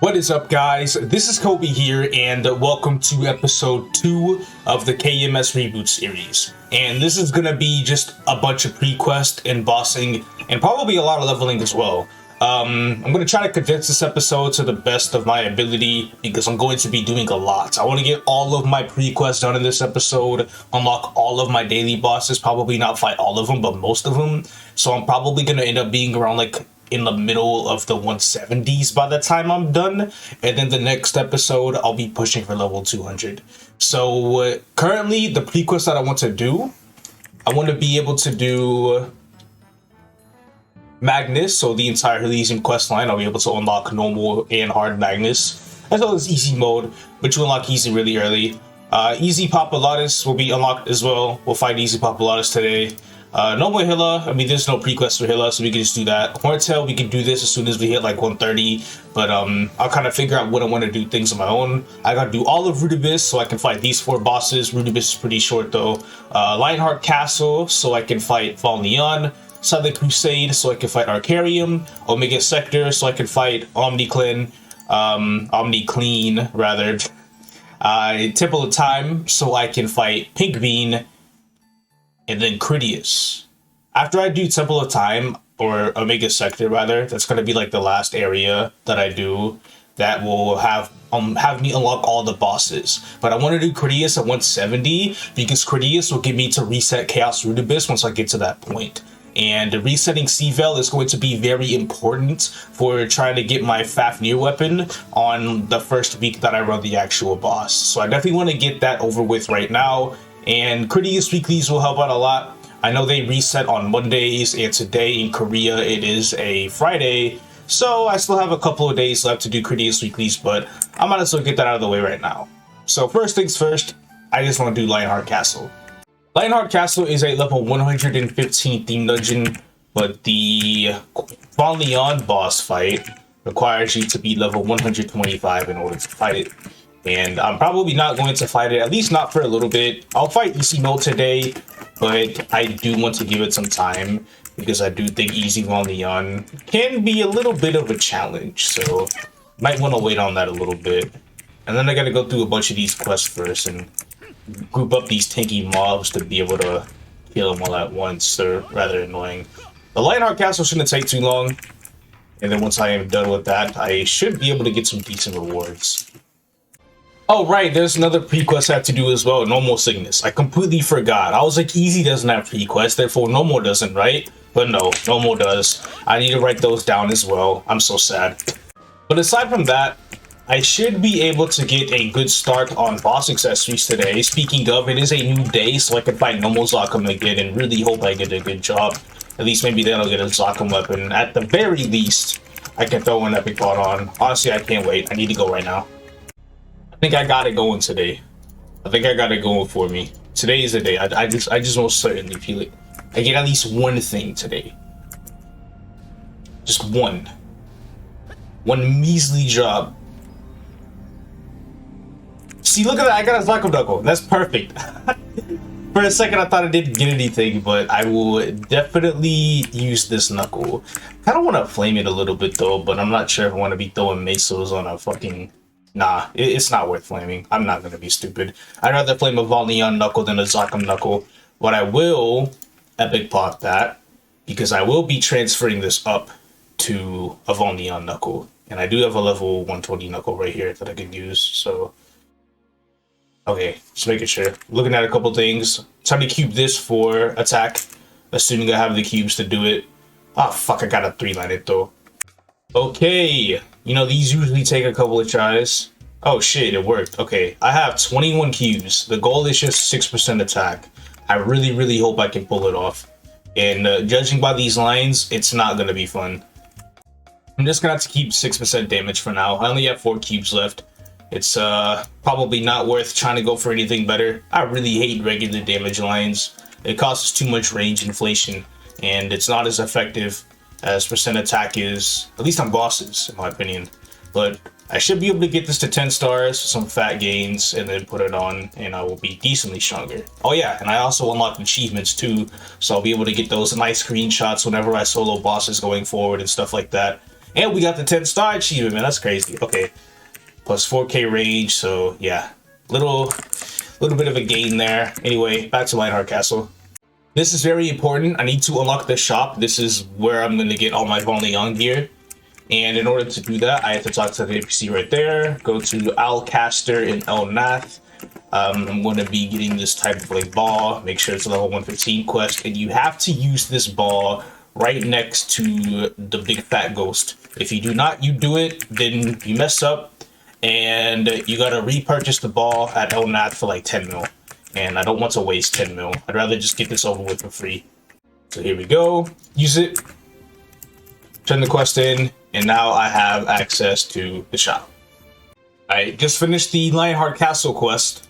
What is up, guys? This is Kobe here, and welcome to episode 2 of the KMS Reboot series. And this is gonna be just a bunch of pre-quest and bossing, and probably a lot of leveling as well. I'm gonna try to condense this episode to the best of my ability, because I'm going to be doing a lot. I want to get all of my pre-quests done in this episode, unlock all of my daily bosses, probably not fight all of them, but most of them. So I'm probably gonna end up being around like in the middle of the 170s by the time I'm done, and then the next episode I'll be pushing for level 200. So currently the pre-quest that I want to do, I want to be able to do Magnus, so the entire Heliseum quest line. I'll be able to unlock normal and hard Magnus, as well as easy mode, which will unlock easy really early. Easy Papulatus will be unlocked as well. We'll fight easy Papulatus today. No more Hilla. I mean, there's no pre-quest for Hilla, so we can just do that. Horntail, we can do this as soon as we hit like 130, but I'll kind of figure out when I want to do things on my own. I gotta do all of Reboot so I can fight these 4 bosses. Reboot is pretty short though. Lionheart Castle, so I can fight Vellum. Crusade, so I can fight Arkarium. Omega Sector, so I can fight OMNI-CLN. OMNI-CLN, rather. Temple of Time, so I can fight Pink Bean. And then Kritias. After I do Temple of Time, or Omega Sector rather, that's going to be like the last area that I do that will have me unlock all the bosses. But I want to do Kritias at 170 because Kritias will get me to reset Chaos Root Abyss once I get to that point. And resetting C-Vel is going to be very important for trying to get my Fafnir weapon on the first week that I run the actual boss. So I definitely want to get that over with right now. And Critias weeklies will help out a lot. I know they reset on Mondays, and today in Korea it is a Friday, so I still have a couple of days left to do Critias weeklies, but I might as well get that out of the way right now. So first things first, I just want to do Lionheart Castle. Lionheart Castle is a level 115 theme dungeon, but the Vellum boss fight requires you to be level 125 in order to fight it. And I'm probably not going to fight it, at least not for a little bit. I'll fight easy mode today, but I do want to give it some time because I do think easy Vellum can be a little bit of a challenge, so might want to wait on that a little bit. And then I gotta go through a bunch of these quests first and group up these tanky mobs to be able to kill them all at once. They're rather annoying. The Lionheart Castle shouldn't take too long, and then once I am done with that, I should be able to get some decent rewards. Oh right, there's another pre-quest I have to do as well, normal Cygnus. I completely forgot. I was like, easy doesn't have pre-quest, therefore normal doesn't, right? But no, normal does. I need to write those down as well. I'm so sad. But aside from that, I should be able to get a good start on boss accessories today. Speaking of, it is a new day, so I can find normal Zakum again and really hope I get a good job. At least maybe then I'll get a Zakum weapon. At the very least, I can throw an epic pot on. Honestly, I can't wait. I need to go right now. I think I got it going today. I think I got it going for me. Today is the day. I just most certainly feel it. I get at least one thing today. Just one. One measly job. See, look at that. I got a Zakum Knuckle. That's perfect. For a second, I thought I didn't get anything, but I will definitely use this Knuckle. I kind of want to flame it a little bit, though, but I'm not sure if I want to be throwing mesos on a fucking... Nah, it's not worth flaming. I'm not gonna be stupid. I'd rather flame a Vellum Knuckle than a Zakum Knuckle. But I will epic pot that, because I will be transferring this up to a Vellum Knuckle. And I do have a level 120 Knuckle right here that I can use, so... Okay, just making sure. Looking at a couple things. Time to cube this for attack, assuming I have the cubes to do it. Ah, fuck, I got a 3-line it though. Okay, you know, these usually take a couple of tries. Oh shit, it worked. Okay, I have 21 cubes. The goal is just 6% attack. I really hope I can pull it off. And judging by these lines, it's not gonna be fun. I'm just gonna have to keep 6% damage for now. I only have 4 cubes left. It's probably not worth trying to go for anything better. I really hate regular damage lines. It causes too much range inflation, and it's not as effective as percent attack is, at least on bosses, in my opinion. But I should be able to get this to 10 stars, some fat gains, and then put it on, and I will be decently stronger. Oh yeah, and I also unlocked achievements too, so I'll be able to get those nice screenshots whenever I solo bosses going forward and stuff like that. And we got the 10-star achievement, man. That's crazy. Okay. Plus 4K range, so yeah. Little bit of a gain there. Anyway, back to Lionheart Castle. This is very important. I need to unlock the shop. This is where I'm going to get all my Vellum gear. And in order to do that, I have to talk to the NPC right there. Go to Alcaster in El Nath. I'm going to be getting this type of like ball. Make sure it's a level 115 quest. And you have to use this ball right next to the big fat ghost. If you do not, you do it, then you mess up. And you gotta repurchase the ball at El Nath for like 10 mil. And I don't want to waste 10 mil. I'd rather just get this over with for free. So here we go. Use it. Turn the quest in. And now I have access to the shop. I just finished the Lionheart Castle quest.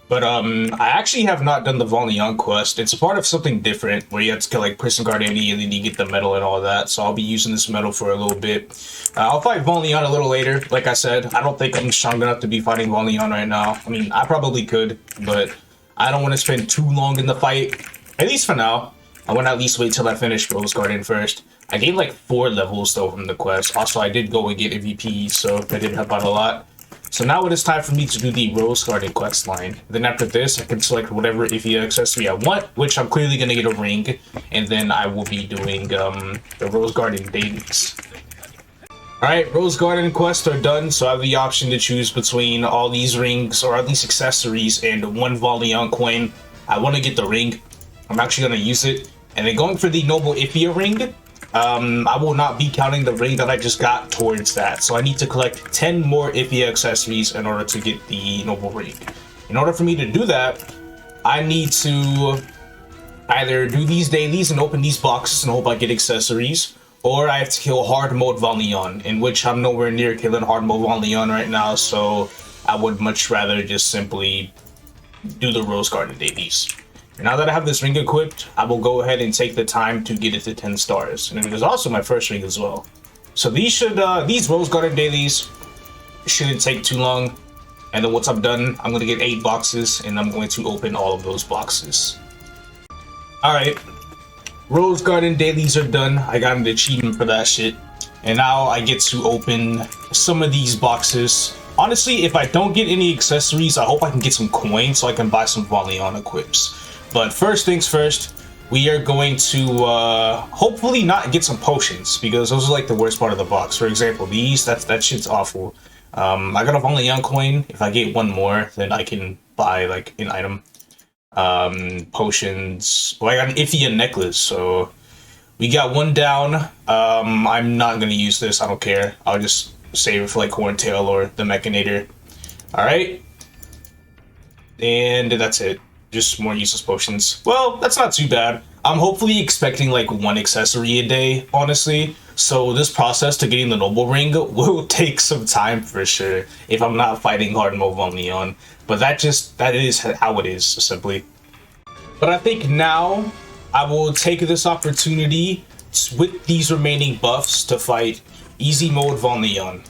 But I actually have not done the Vellum quest. It's a part of something different where you have to kill like Prison Guard Andy and then you get the medal and all that. So I'll be using this medal for a little bit. I'll fight Vellum a little later. Like I said, I don't think I'm strong enough to be fighting Vellum right now. I mean, I probably could, but I don't want to spend too long in the fight. At least for now. I want to at least wait till I finish Rose Garden first. I gained like 4 levels though from the quest. Also, I did go and get MVP, so that did help out a lot. So now it is time for me to do the Rose Garden quest line. Then after this, I can select whatever iffy accessory I want, which I'm clearly going to get a ring. And then I will be doing the Rose Garden dailies. Alright, Rose Garden quests are done, so I have the option to choose between all these rings, or at least accessories, and 1 Vellum coin. I want to get the ring. I'm actually going to use it. And then going for the Noble Iffia ring, I will not be counting the ring that I just got towards that. So I need to collect 10 more Iffia accessories in order to get the Noble ring. In order for me to do that, I need to either do these dailies and open these boxes and hope I get accessories, or I have to kill hard mode Vellum, in which I'm nowhere near killing hard mode Vellum right now, so I would much rather just simply do the Rose Garden dailies. Now that I have this ring equipped, I will go ahead and take the time to get it to 10 stars. And it is also my first ring as well. So these Rose Garden dailies shouldn't take too long. And then once I'm done, I'm going to get 8 boxes and I'm going to open all of those boxes. Alright, Rose Garden dailies are done. I got an achievement for that shit. And now I get to open some of these boxes. Honestly, if I don't get any accessories, I hope I can get some coins so I can buy some Vellum equips. But first things first, we are going to hopefully not get some potions, because those are like the worst part of the box. For example, these, that shit's awful. I got a Vellum coin. If I get 1 more, then I can buy like an item. Potions. Well, I got an Iffia necklace, so we got 1 down. I'm not gonna use this. I don't care. I'll just save it for like Horntail or the Mechanator. Alright. And that's it. Just more useless potions. Well, that's not too bad. I'm hopefully expecting like 1 accessory a day, honestly. So this process to getting the Noble Ring will take some time for sure if I'm not fighting hard mode Vellum. But that is how it is, simply. But I think now I will take this opportunity with these remaining buffs to fight easy mode Vellum.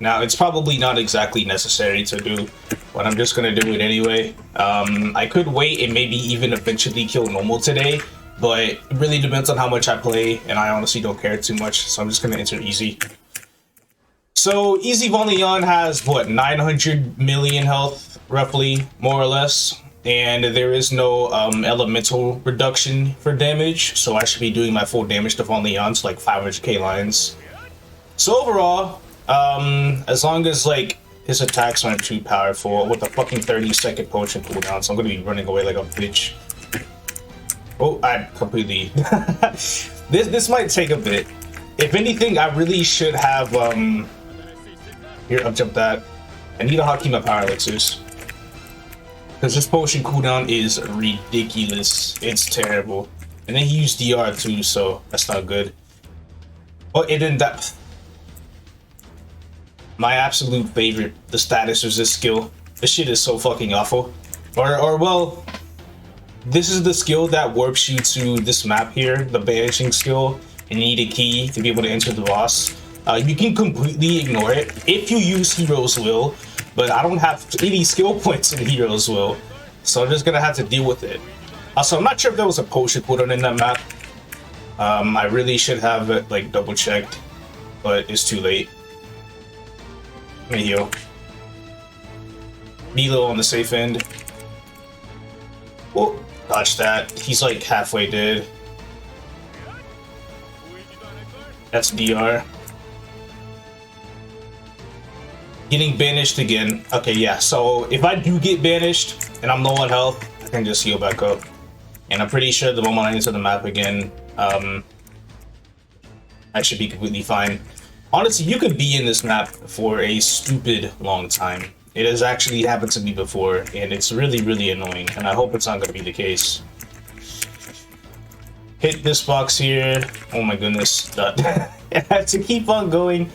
Now, it's probably not exactly necessary to do, but I'm just going to do it anyway. I could wait and maybe even eventually kill normal today, but it really depends on how much I play, and I honestly don't care too much, so I'm just going to enter easy. So, easy Vellum has, what, 900 million health, roughly, more or less, and there is no elemental reduction for damage, so I should be doing my full damage to Vellum, so like 500k lines. So overall, as long as like his attacks aren't too powerful with a fucking 30-second potion cooldown, so I'm gonna be running away like a bitch. Oh, I completely this might take a bit. If anything, I really should have here, I'll jump that. I need to hotkey my power elixirs, because this potion cooldown is ridiculous. It's terrible. And then he used DR too, so that's not good. Oh, and then that, my absolute favorite, the status resist skill. This shit is so fucking awful. Or well, this is the skill that warps you to this map here, the banishing skill, and you need a key to be able to enter the boss. You can completely ignore it if you use Hero's Will, but I don't have any skill points in Hero's Will, so I'm just gonna have to deal with it. Also, I'm not sure if there was a potion cooldown in that map. I really should have it like double checked. but it's too late. Let me heal. Milo on the safe end. Oh, dodge that. He's like halfway dead. That's DR. Getting banished again. Okay, yeah, so if I do get banished and I'm low on health, I can just heal back up. And I'm pretty sure the moment I enter the map again, I should be completely fine. Honestly, you could be in this map for a stupid long time. It has actually happened to me before, and it's really, really annoying, and I hope it's not going to be the case. Hit this box here. Oh my goodness. I have to keep on going.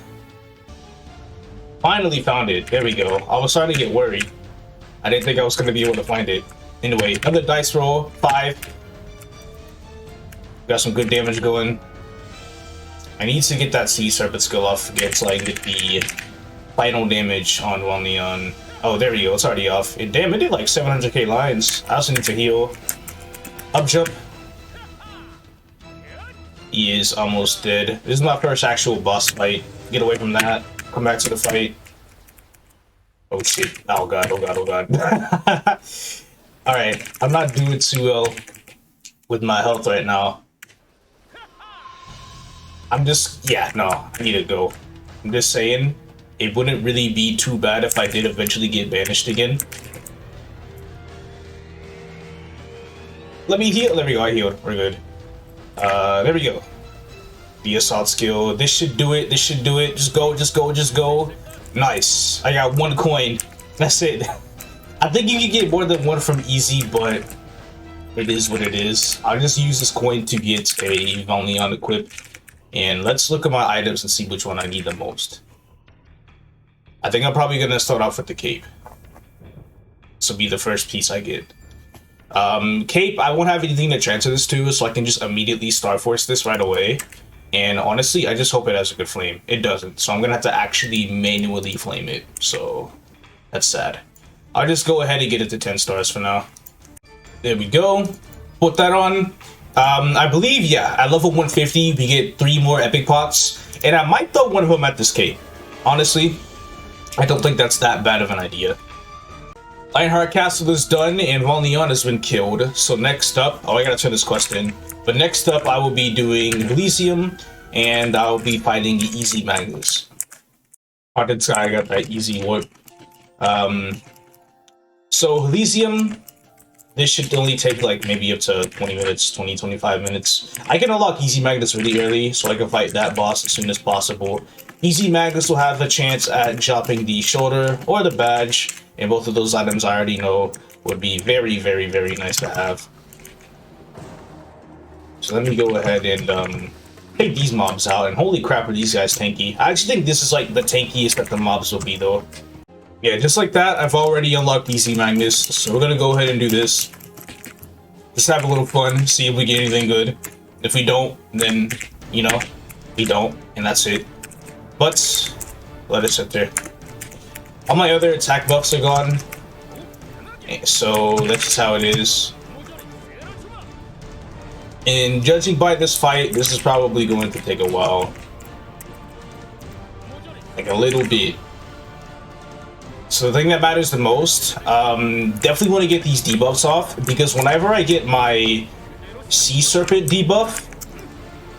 Finally found it. There we go. I was starting to get worried. I didn't think I was going to be able to find it. Anyway, another dice roll. 5. Got some good damage going. I need to get that Sea Serpent skill off again so I can get the final damage on OMNI-CLN. Oh, there we go. It's already off. Damn, it did like 700k lines. I also need to heal. Up jump. He is almost dead. This is my first actual boss fight. Get away from that. Come back to the fight. Oh shit. Oh god, oh god, oh god. Alright, I'm not doing too well with my health right now. Yeah, no, I need to go. I'm just saying, it wouldn't really be too bad if I did eventually get banished again. Let me heal. There we go, I healed. We're good. There we go. The assault skill. This should do it. This should do it. Just go, just go, just go. Nice. I got 1 coin. That's it. I think you can get more than 1 from easy, but it is what it is. I'll just use this coin to get a OMNI-CLN equip. And let's look at my items and see which one I need the most. I think I'm probably going to start off with the cape. This will be the first piece I get. Cape, I won't have anything to transfer this to, so I can just immediately Star Force this right away. And honestly, I just hope it has a good flame. It doesn't, so I'm gonna have to actually manually flame it. So that's sad. I'll just go ahead and get it to 10 stars for now. There we go. Put that on. I believe, yeah, at level 150, we get 3 more epic pots. And I might throw one of them at this cape. Honestly, I don't think that's that bad of an idea. Lionheart Castle is done and OMNI-CLN has been killed. So next up, oh, I gotta turn this quest in. But next up, I will be doing Heliseum and I'll be fighting the easy Magnus. I got that easy warp. So Heliseum, this should only take like maybe up to 20 minutes, 25 minutes. I can unlock easy Magnus really early so I can fight that boss as soon as possible. Easy Magnus will have a chance at dropping the shoulder or the badge. And both of those items I already know would be very, very, very nice to have. So let me go ahead and take these mobs out. And holy crap, are these guys tanky. I actually think this is like the tankiest that the mobs will be though. Yeah, just like that, I've already unlocked easy Magnus. So we're gonna go ahead and do this. Just have a little fun, see if we get anything good. If we don't, then, you know, we don't, and that's it. But, let it sit there. All my other attack buffs are gone, so that's just how it is. And judging by this fight, this is probably going to take a while. Like a little bit. So the thing that matters the most, definitely want to get these debuffs off, because whenever I get my Sea Serpent debuff,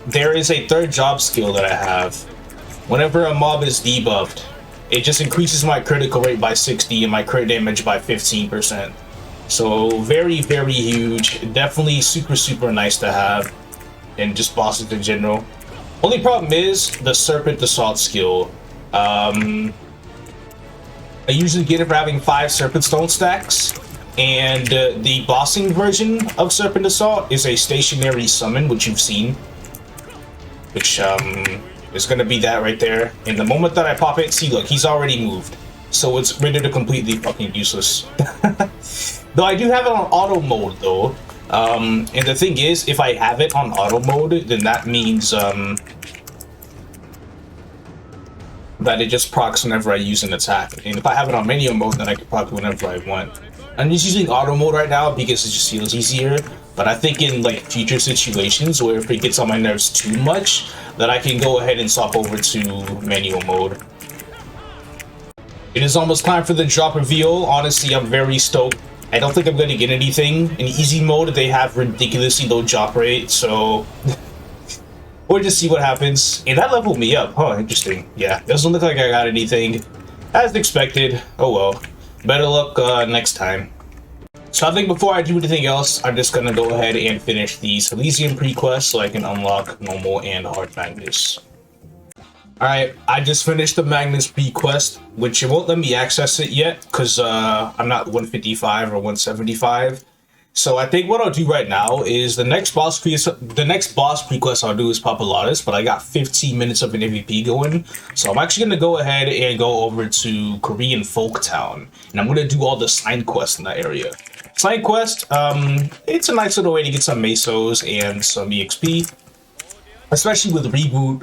there is a 3rd job skill that I have. Whenever a mob is debuffed, it just increases my critical rate by 60 and my crit damage by 15%. So very, very huge. Definitely super, super nice to have. And just bosses in general. Only problem is the Serpent Assault skill. I usually get it for having 5 Serpent Stone stacks. And the bossing version of Serpent Assault is a stationary summon, which you've seen. Which, it's gonna be that right there. And the moment that I pop it, see, look, he's already moved. So it's rendered completely fucking useless. Though I do have it on auto mode, though. And the thing is, if I have it on auto mode, then that means that it just procs whenever I use an attack. And if I have it on manual mode, then I can proc whenever I want. I'm just using auto mode right now because it just feels easier. But I think in like future situations where if it gets on my nerves too much, that I can go ahead and swap over to manual mode. It is almost time for the drop reveal. Honestly, I'm very stoked. I don't think I'm going to get anything. In easy mode, they have ridiculously low drop rate, so we'll just see what happens. And that leveled me up. Huh, interesting. Yeah, doesn't look like I got anything. As expected. Oh well. Better luck next time. So I think before I do anything else, I'm just going to go ahead and finish these Heliseum prequests so I can unlock normal and hard Magnus. Alright, I just finished the Magnus prequest, which it won't let me access it yet because I'm not 155 or 175. So I think what I'll do right now is the next boss prequest I'll do is Papulatus, but I got 15 minutes of an MVP going. So I'm actually going to go ahead and go over to Korean Folktown, and I'm going to do all the side quests in that area. Side quest, it's a nice little way to get some mesos and some EXP, especially with Reboot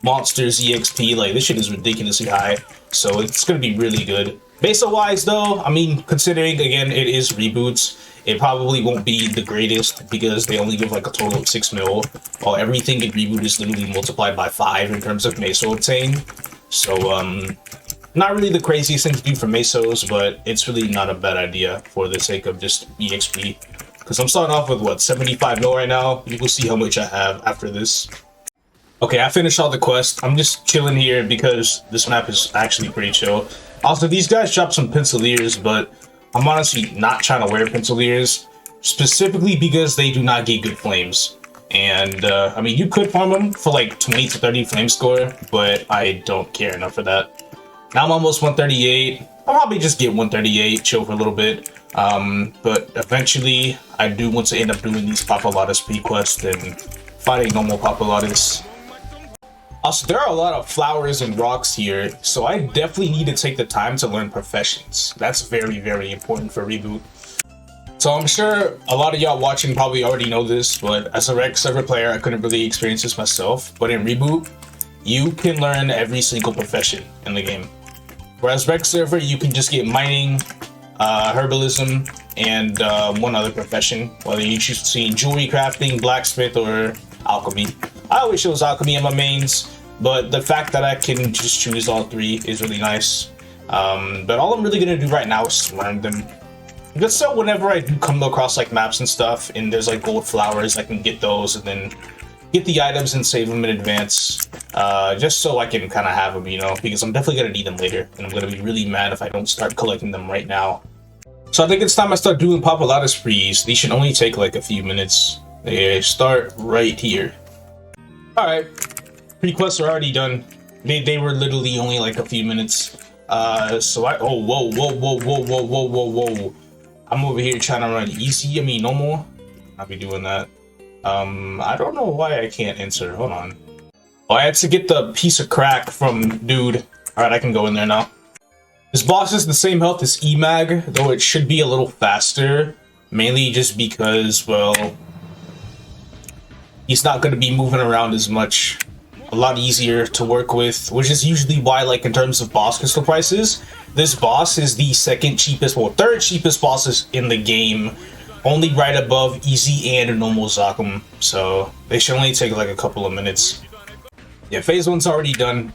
monsters EXP. Like, this shit is ridiculously high, so it's going to be really good. Meso wise though, I mean, considering again it is Reboots, it probably won't be the greatest because they only give like a total of 6 mil, while everything in Reboot is literally multiplied by 5 in terms of meso obtained. So not really the craziest thing to do for mesos, but it's really not a bad idea for the sake of just EXP. Because I'm starting off with what, 75 mil right now. You will see how much I have after this. Okay, I finished all the quests. I'm just chilling here because this map is actually pretty chill. Also, these guys dropped some penciliers, but I'm honestly not trying to wear penciliers, specifically because they do not get good flames. And, I mean, you could farm them for like 20 to 30 flame score, but I don't care enough for that. Now I'm almost 138. I'll probably just get 138, chill for a little bit. But eventually, I do want to end up doing these Papulatus prequests and fighting normal Papulatus. Also, there are a lot of flowers and rocks here, so I definitely need to take the time to learn professions. That's very, very important for Reboot. So I'm sure a lot of y'all watching probably already know this, but as a rec server player, I couldn't really experience this myself. But in Reboot, you can learn every single profession in the game. Whereas rec server, you can just get mining, herbalism, and one other profession, whether you choose between jewelry crafting, blacksmith, or alchemy. I always chose alchemy in my mains, but the fact that I can just choose all 3 is really nice. But all I'm really gonna do right now is learn them. Just so whenever I do come across like maps and stuff, and there's like gold flowers, I can get those and then get the items and save them in advance. Just so I can kind of have them, you know, because I'm definitely gonna need them later, and I'm gonna be really mad if I don't start collecting them right now. So I think it's time I start doing Papulatus sprees. These should only take like a few minutes. They start right here. Alright, prequests are already done. They were literally only like a few minutes. So whoa. I'm over here trying to run easy, I mean normal. I'll be doing that. I don't know why I can't enter, hold on. Oh, I had to get the piece of crack from dude. Alright, I can go in there now. This boss is the same health as EMAG, though it should be a little faster. Mainly just because, well, he's not going to be moving around as much. A lot easier to work with, which is usually why, like, in terms of boss crystal prices, this boss is the second cheapest, well, third cheapest bosses in the game, only right above easy and normal Zakum. So they should only take like a couple of minutes. Yeah, phase 1's already done.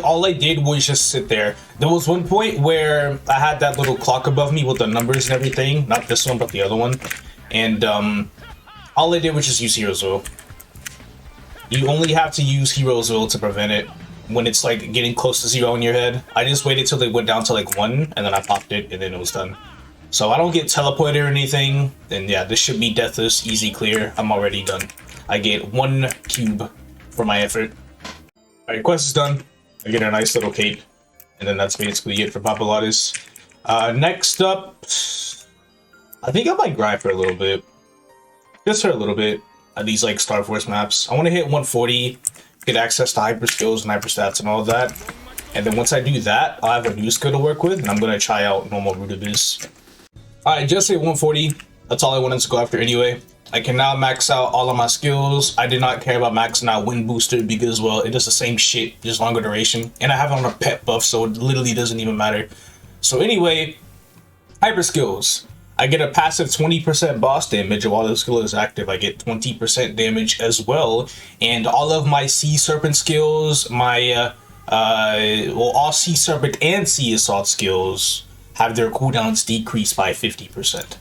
All I did was just sit there. There was one point where I had that little clock above me with the numbers and everything, not this one but the other one, and all I did was just use Hero's Will. You only have to use Hero's Will to prevent it when it's like getting close to 0 in your head. I just waited till they went down to like 1, and then I popped it, and then it was done. So I don't get teleported or anything, then yeah, this should be deathless, easy clear. I'm already done. I get 1 cube for my effort. Alright, quest is done. I get a nice little cape, and then that's basically it for Papulatus. Next up, I think I might grind for a little bit. Just for a little bit. These like Star Force maps. I want to hit 140, get access to hyper skills and hyper stats and all of that. And then once I do that, I'll have a new skill to work with, and I'm gonna try out normal Root Abyss. Alright, just hit 140. That's all I wanted to go after anyway. I can now max out all of my skills. I did not care about maxing out Wind Booster because, well, it does the same shit, just longer duration. And I have it on a pet buff, so it literally doesn't even matter. So anyway, hyper skills. I get a passive 20% boss damage while the skill is active. I get 20% damage as well, and all of my Sea Serpent skills, my well, all Sea Serpent and Sea Assault skills have their cooldowns decreased by 50%.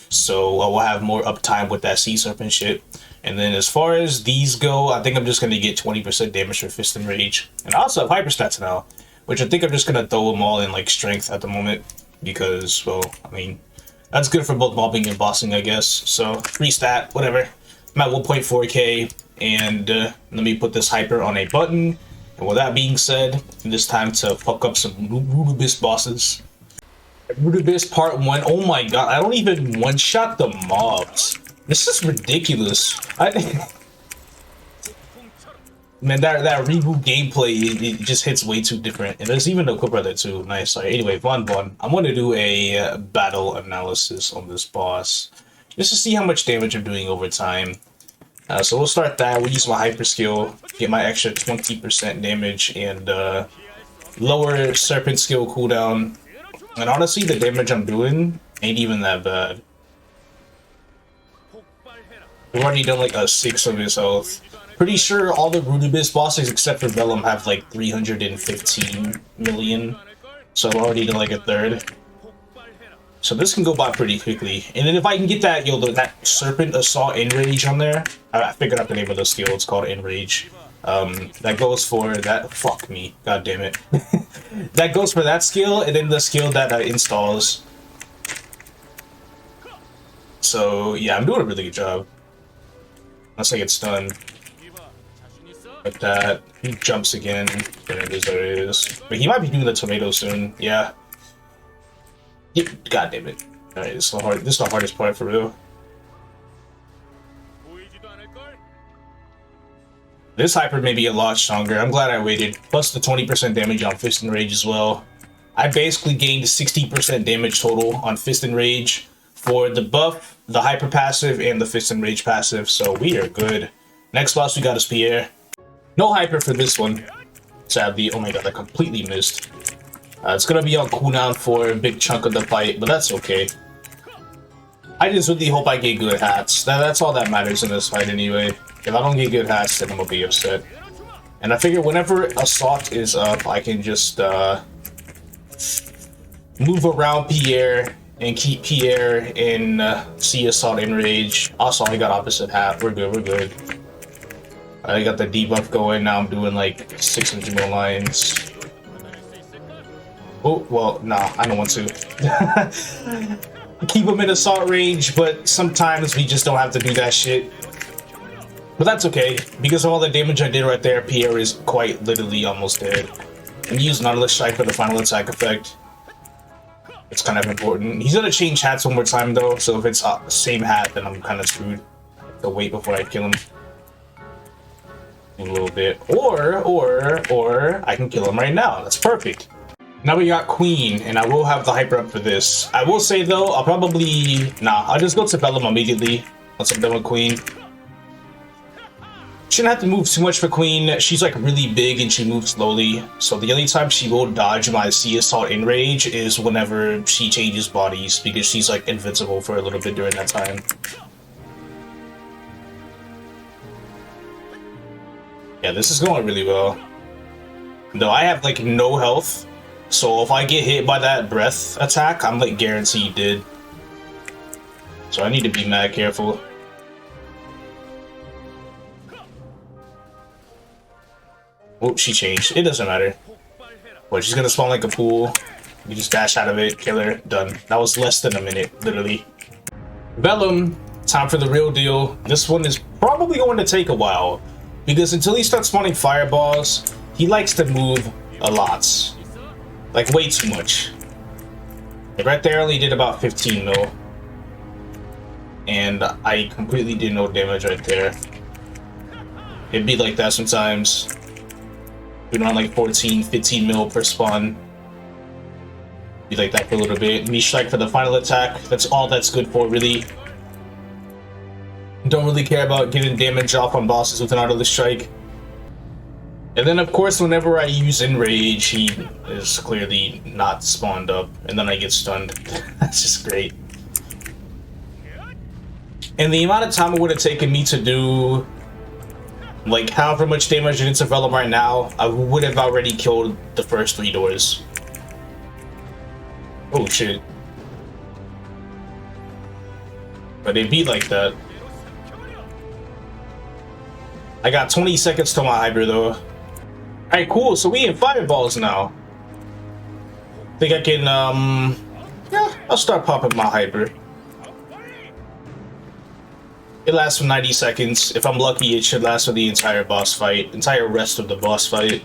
So I will have more uptime with that Sea Serpent shit. And then as far as these go, I think I'm just gonna get 20% damage for Fist and Rage, and I also have hyper stats now, which I think I'm just gonna throw them all in like strength at the moment because, well, I mean, that's good for both mobbing and bossing, I guess. So free stat, whatever. I'm at 1.4k, and let me put this hyper on a button. And with that being said, it is time to fuck up some Reboot bosses. Reboot Part 1. Oh my god, I don't even one-shot the mobs. This is ridiculous. Man, that Reboot gameplay, it just hits way too different. And there's even a Quick Brother too. Nice. Sorry. Anyway, I'm going to do a battle analysis on this boss, just to see how much damage I'm doing over time. So we'll start that. We'll use my hyper skill, get my extra 20% damage, and lower Serpent skill cooldown. And honestly, the damage I'm doing ain't even that bad. We've already done like a 6 of his health. Pretty sure all the Reboot bosses except for Vellum have like 315 million. So I've already done like a third. So this can go by pretty quickly. And then if I can get that, that Serpent Assault Enrage on there, I figured out the name of the skill. It's called Enrage. That goes for that. Fuck me. God damn it. That goes for that skill, and then the skill that installs. So yeah, I'm doing a really good job. Unless I get stunned. Like that. He jumps again. There it is, there it is. But he might be doing the tomato soon. Yeah. God damn it. Alright, this is the hardest part for real. This hyper may be a lot stronger. I'm glad I waited. Plus the 20% damage on Fist and Rage as well. I basically gained 60% damage total on Fist and Rage for the buff, the hyper passive, and the Fist and Rage passive. So we are good. Next boss we got is Pierre. No hyper for this one, sadly. Oh my god, I completely missed. It's gonna be on cooldown for a big chunk of the fight, but that's okay. I just really hope I get good hats. That's all that matters in this fight anyway. If I don't get good hats, then I'm gonna be upset. And I figure whenever Assault is up, I can just move around Pierre and keep Pierre in Sea Assault Enrage. Also, I got opposite hat. We're good, we're good. I got the debuff going. Now I'm doing like 600 more lines. Oh, well, nah, I don't want to. Keep them in assault range, but sometimes we just don't have to do that shit. But that's okay, because of all the damage I did right there, Pierre is quite literally almost dead. And use Nautilus Strike for the final attack effect. It's kind of important. He's gonna change hats one more time though, so if it's the same hat, then I'm kind of screwed. I have to wait before I kill him. A little bit. Or I can kill him right now. That's perfect. Now we got Queen, and I will have the hyper up for this. I will say though, I'll probably... I'll just go to Vellum immediately once I'm done with Queen. Shouldn't have to move too much for Queen. She's like really big and she moves slowly. So the only time she will dodge my Sea Assault Enrage is whenever she changes bodies, because she's like invincible for a little bit during that time. Yeah, this is going really well. Though I have like no health, so if I get hit by that breath attack, I'm like guaranteed dead. So I need to be mad careful. Oh, she changed. It doesn't matter. What, she's gonna spawn like a pool. You just dash out of it, kill her, done. That was less than a minute, literally. Vellum, time for the real deal. This one is probably going to take a while, because until he starts spawning fireballs, he likes to move a lot. Like, way too much. Like, right there, I only did about 15 mil. And I completely did no damage right there. It'd be like that sometimes. Doing around like 14, 15 mil per spawn. Be like that for a little bit. Me strike for the final attack. That's all that's good for, really. Don't really care about getting damage off on bosses with an Nautilus Strike. And then, of course, whenever I use Enrage, he is clearly not spawned up. And then I get stunned. That's just great. And the amount of time it would have taken me to do like however much damage it is to Vellum right now, I would have already killed the first 3 doors. Oh shit. But it be like that. I got 20 seconds to my Hydra though. Alright, cool, so we in fireballs now. Think I can, yeah, I'll start popping my Hydra. It lasts for 90 seconds. If I'm lucky, it should last for the entire boss fight, entire rest of the boss fight.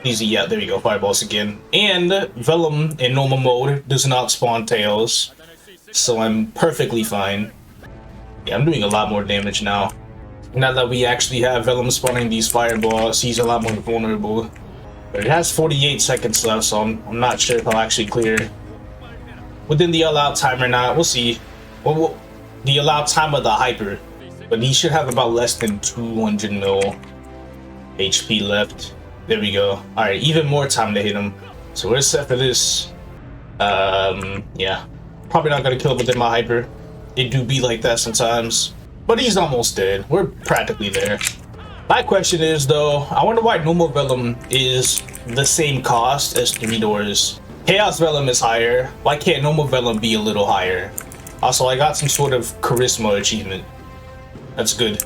Easy, yeah, there we go, fireballs again. And Vellum in normal mode does not spawn tails, so I'm perfectly fine. Yeah, I'm doing a lot more damage now. Now that we actually have Vellum spawning these fireballs, he's a lot more vulnerable. But it has 48 seconds left, so I'm not sure if I'll actually clear within the allowed time or not. We'll see. Well, the allowed time of the hyper, but he should have about less than 200 mil HP left. There we go. All right, even more time to hit him. So we're set for this. Yeah, probably not gonna kill him within my hyper. It do be like that sometimes, but he's almost dead. We're practically there. My question is though, I wonder why normal Vellum is the same cost as 3 doors. Chaos Vellum is higher. Why can't normal Vellum be a little higher? Also, I got some sort of charisma achievement. That's good.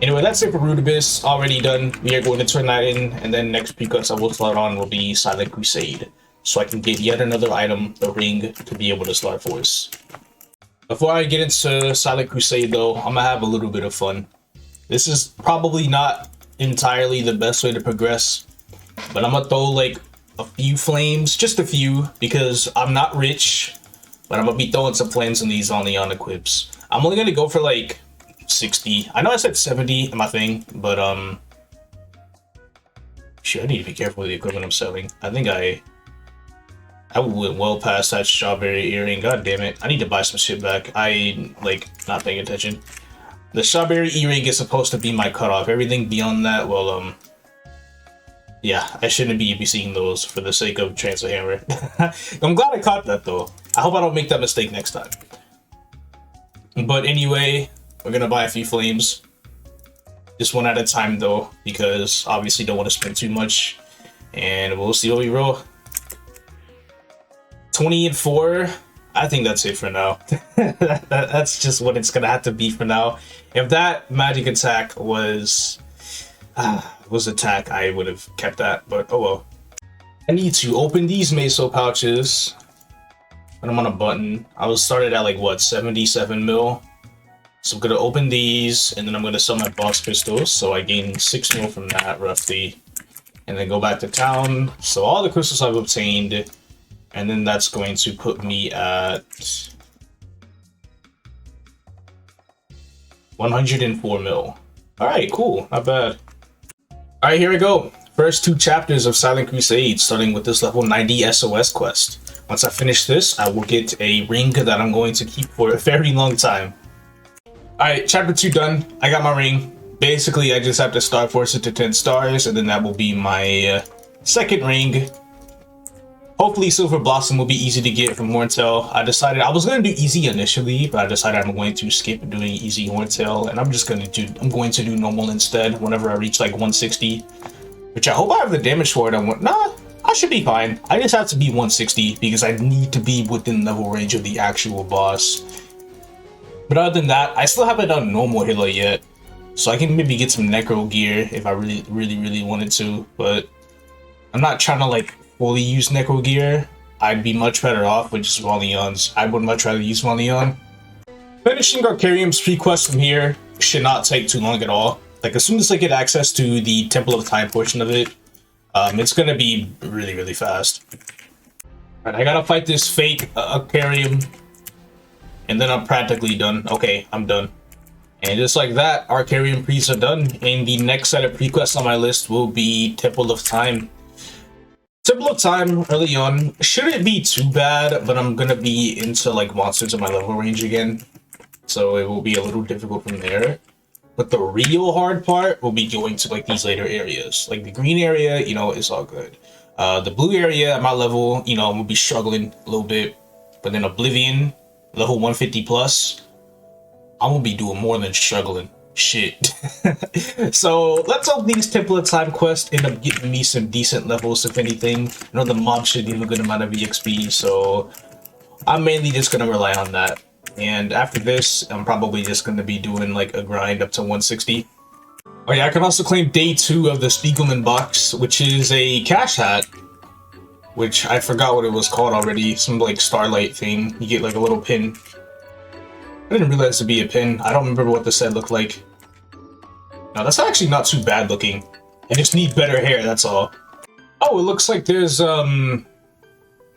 Anyway, that's it for Root Abyss. Already done. We are going to turn that in, and then next Prequest I will start on will be Silent Crusade, so I can get yet another item, the ring, to be able to start Force. Before I get into Silent Crusade though, I'm gonna have a little bit of fun. This is probably not entirely the best way to progress, but I'm gonna throw like a few flames, just a few, because I'm not rich, but I'm gonna be throwing some flames in these on the equips. I'm only gonna go for like 60. I know I said 70 in my thing, but shit, I need to be careful with the equipment I'm selling. I think I went well past that strawberry earring. God damn it, I need to buy some shit back. I like not paying attention. The strawberry earring is supposed to be my cutoff. Everything beyond that, well, yeah, I shouldn't be seeing those for the sake of Transfer Hammer. I'm glad I caught that though. I hope I don't make that mistake next time. But anyway, we're gonna buy a few flames. Just one at a time though, because obviously don't want to spend too much. And we'll see what we roll. 20 and 4. I think that's it for now. That's just what it's gonna have to be for now. If that magic attack was attack, I would have kept that, but oh well. I need to open these meso pouches, and I'm on a button. I was started at like what, 77 mil. So I'm gonna open these, and then I'm gonna sell my boss crystals, so I gain 6 mil from that roughly, and then go back to town. So all the crystals I've obtained, and then that's going to put me at 104 mil. All right, cool, not bad. All right, here we go. First 2 chapters of Silent Crusade, starting with this level 90 SOS quest. Once I finish this, I will get a ring that I'm going to keep for a very long time. All right, chapter 2 done. I got my ring. Basically, I just have to star force it to 10 stars, and then that will be my second ring. Hopefully, Silver Blossom will be easy to get from Horntail. I decided I was going to do easy initially, but I decided I'm going to skip doing easy Horntail, and I'm going to do normal instead whenever I reach like 160, which I hope I have the damage for it. Nah, I should be fine. I just have to be 160 because I need to be within level range of the actual boss. But other than that, I still haven't done normal Hilla yet, so I can maybe get some Necro gear if I really wanted to, but I'm not trying to like fully use Necro gear. I'd be much better off with just Valions. I would much rather use Valion. Finishing Arkarium's Prequest from here should not take too long at all. Like as soon as I get access to the Temple of Time portion of it, it's gonna be really fast. Alright, I gotta fight this fake Arkarium, and then I'm practically done. Okay, I'm done. And just like that, Arkarium priests are done. And the next set of prequests on my list will be Temple of Time. Temple of Time early on shouldn't be too bad, but I'm gonna be into like monsters in my level range again, so it will be a little difficult from there. But the real hard part will be going to like these later areas. Like the green area, you know, it's all good. The blue area at my level, you know, I'm gonna be struggling a little bit. But then Oblivion, level 150 plus, I'm gonna be doing more than struggling. Shit. So let's hope these Temple of Time quests end up getting me some decent levels, if anything. I know the mob should give a good amount of EXP, so I'm mainly just gonna rely on that. And after this, I'm probably just gonna be doing like a grind up to 160. Oh yeah, I can also claim day 2 of the Spiegelman box, which is a cash hat, which I forgot what it was called already. Some like starlight thing. You get like a little pin. I didn't realize it'd be a pin. I don't remember what the set looked like. No, that's actually not too bad looking. I just need better hair, that's all. Oh, it looks like there's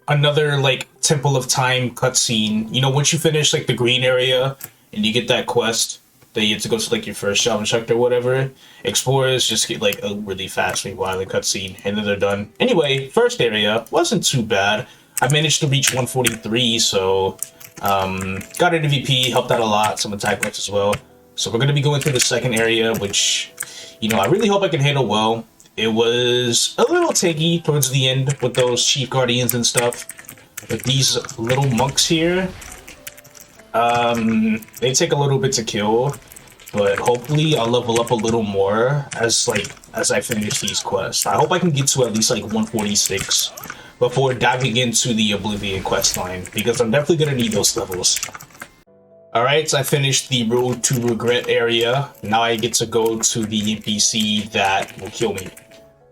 another like Temple of Time cutscene. You know, once you finish like the green area and you get that quest that you have to go to like your first job instructor or whatever, explorers just get like a really fast rewinding cutscene and then they're done. Anyway, first area wasn't too bad. I managed to reach 143, so got an MVP, helped out a lot, some attack buffs as well. So we're going to be going through the second area, which, you know, I really hope I can handle well. It was a little tanky towards the end with those Chief Guardians and stuff. But these little monks here, they take a little bit to kill, but hopefully I'll level up a little more as I finish these quests. I hope I can get to at least like 146 before diving into the Oblivion quest line, because I'm definitely going to need those levels. Alright, so I finished the Road to Regret area. Now I get to go to the NPC that will kill me.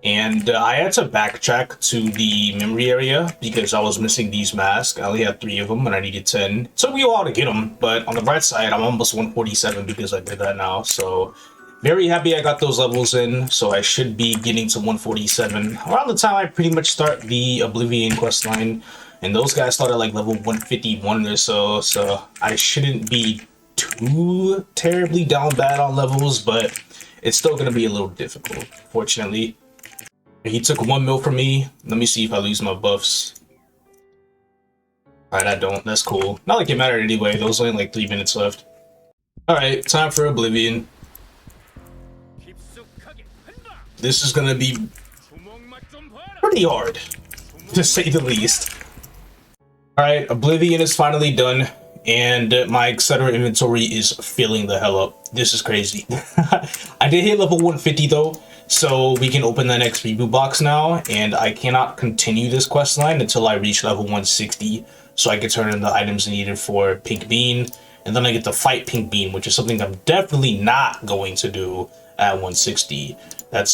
And I had to backtrack to the memory area because I was missing these masks. I only had 3 of them and I needed 10. It took me a while to get them, but on the bright side, I'm almost 147 because I did that now. So very happy I got those levels in, so I should be getting to 147 around the time I pretty much start the Oblivion questline. And those guys start at like level 151 or so, so I shouldn't be too terribly down bad on levels, but it's still going to be a little difficult, fortunately. He took 1 mil from me. Let me see if I lose my buffs. Alright, I don't. That's cool. Not like it mattered anyway. There was only like 3 minutes left. Alright, time for Oblivion. This is going to be pretty hard, to say the least. Alright, Oblivion is finally done, and my etc. inventory is filling the hell up. This is crazy. I did hit level 150 though, so we can open the next Reboot box now, and I cannot continue this quest line until I reach level 160, so I can turn in the items needed for Pink Bean, and then I get to fight Pink Bean, which is something I'm definitely not going to do at 160. That's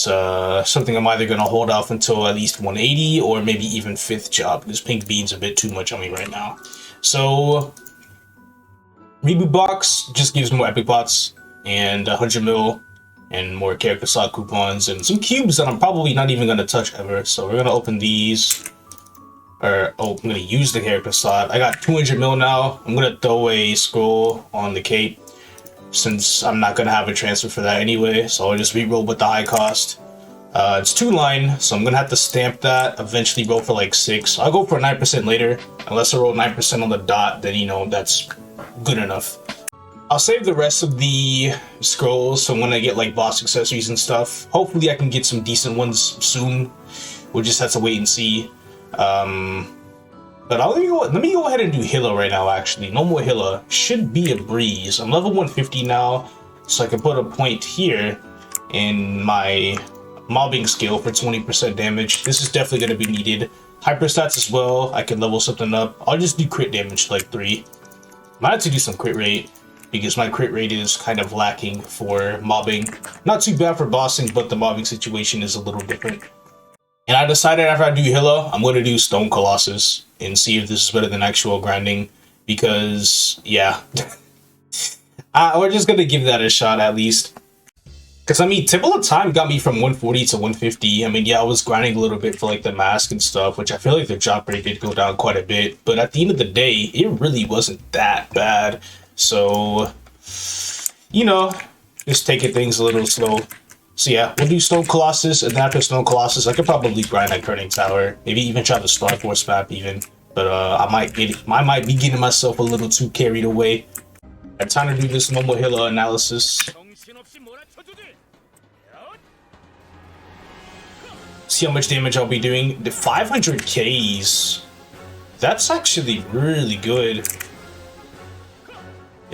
something I'm either going to hold off until at least 180 or maybe even 5th job, because Pink Bean's a bit too much on me right now. So, Reboot box just gives more epic pots and 100 mil and more character slot coupons and some cubes that I'm probably not even going to touch ever. So we're going to open these. I'm going to use the character slot. I got 200 mil now. I'm going to throw a scroll on the cape, since I'm not going to have a transfer for that anyway, so I'll just re-roll with the high cost. It's 2-line, so I'm going to have to stamp that, eventually roll for like 6. I'll go for 9% later. Unless I roll 9% on the dot, then, you know, that's good enough. I'll save the rest of the scrolls so when I get like boss accessories and stuff. Hopefully I can get some decent ones soon. We'll just have to wait and see. But let me go ahead and do Hilla right now, actually. No more Hilla. Should be a breeze. I'm level 150 now, so I can put a point here in my mobbing skill for 20% damage. This is definitely going to be needed. Hyperstats as well. I can level something up. I'll just do crit damage like 3. Might have to do some crit rate, because my crit rate is kind of lacking for mobbing. Not too bad for bossing, but the mobbing situation is a little different. And I decided after I do Hilla, I'm going to do Stone Colossus and see if this is better than actual grinding, because, yeah. We're just going to give that a shot at least. Because, I mean, Temple of Time got me from 140 to 150. I mean, yeah, I was grinding a little bit for, like, the mask and stuff, which I feel like the drop rate did go down quite a bit. But at the end of the day, it really wasn't that bad. So, you know, just taking things a little slow. So yeah, we'll do Stone Colossus, and then after Stone Colossus, I could probably grind that Turning Tower. Maybe even try the Star Force map even. But I might be getting myself a little too carried away. Alright, time to do this normal Hilla analysis. See how much damage I'll be doing. The 500 Ks. That's actually really good.